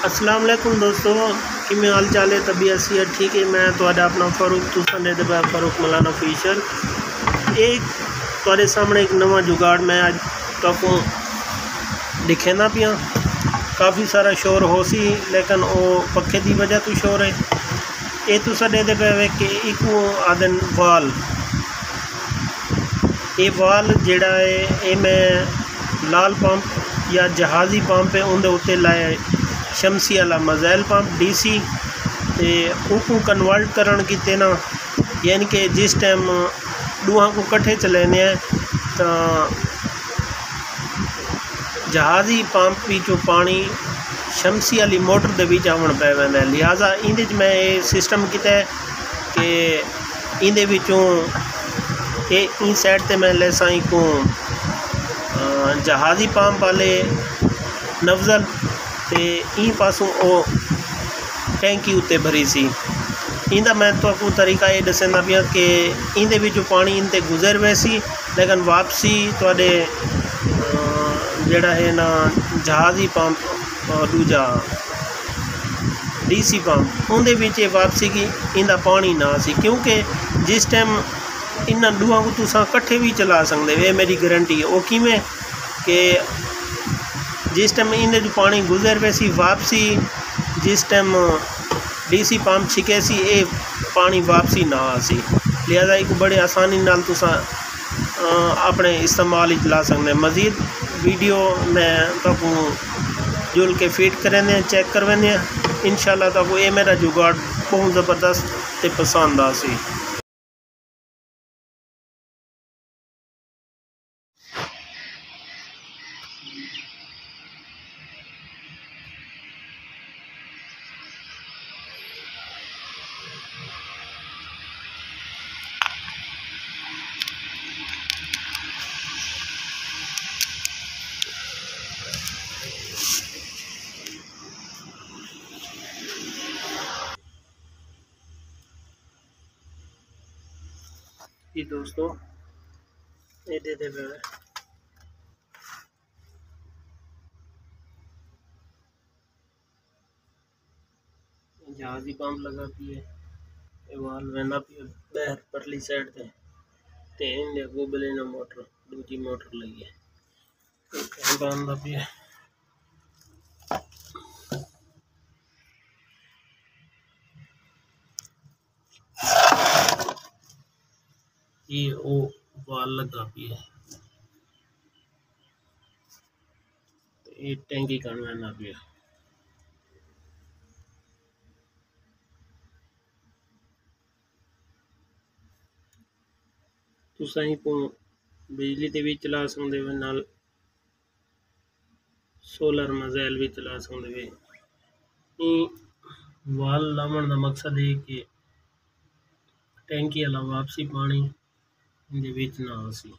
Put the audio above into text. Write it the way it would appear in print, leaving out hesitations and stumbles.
अस्सलाम वालेकुम दोस्तों, किमें हाल चाल है? तबीयत सेहत ठीक है? मैं तुहाडा अपना फारूक तुसन दे फारूक मौलाना ऑफिशियल एक तुहाडे सामने एक नवा जुगाड़ मैं अज तुहानू दिखेंदा पिया। काफ़ी सारा शोर हो सी लेकिन वो पखे की वजह तो शोर है। ये तुसा दे पे वे कि एक आदन वाल, ये वाल जेड़ा है ये मैं लाल पंप या जहाज़ी पंप है उनके उत्ते लाए शमसी वाला मज़ैल पंप DC ते उनको कन्वर्ट करन किते ना, यानी कि जिस टाइम दूहां को कट्ठे चलाने तो जहाज़ी पंप विचों पानी शमसी वाली मोटर दे विच आवन पै वैंदा है। लिहाजा इंदे मैं ये सिस्टम किया है कि इंदे विचों इन साइड ते मैं लेसा को जहाज़ी पंप वाले नफजल ते ई पासों ओ टैंकी उत्ते भरी सी। इंदा मैं तो तरीका ये दसना पिया कि इंदे विचों पानी इनते गुजर वैसी लेकिन वापसी तुहाडे जेड़ा है ना जहाज़ी पंप और दूजा DC पंप उनके विच वापसी की इंदा पानी ना सी, क्योंकि जिस टाइम इन्होंने दूहां को तुसा कट्ठे भी चला सकते वे, मेरी गारंटी है। वो किमें कि जिस टाइम इन्हें जो पानी गुजर वैसी वापसी जिस टाइम DC पंप छिके सी ये पानी वापसी ना आसी। लिहाजा एक बड़े आसानी नाल तुसा अपने इस्तेमाल ला सकते। मज़ीद वीडियो मैं तो जुल के फीड करें चेक करवें इंशाल्लाह तो ये मेरा जुगाड़ बहुत ज़बरदस्त ते पसंद आ सी। ये दोस्तों ये दे जहाज़ी पंप लगा पिए वाल वेंदा पिए बहर परली साइड ते इन गोबले ना मोटर दूजी मोटर लगी है बंदा पिए। ये ओ वाल लगा पिए ये टैंकी कनवेना पिए। तुसा ही को बिजली ते भी चला सकते वे, नाल सोलर मज़ैल भी चला सकते वे। वाल लावन का मकसद है कि टैंकी वाला वापसी पानी इनके विच ना आसी।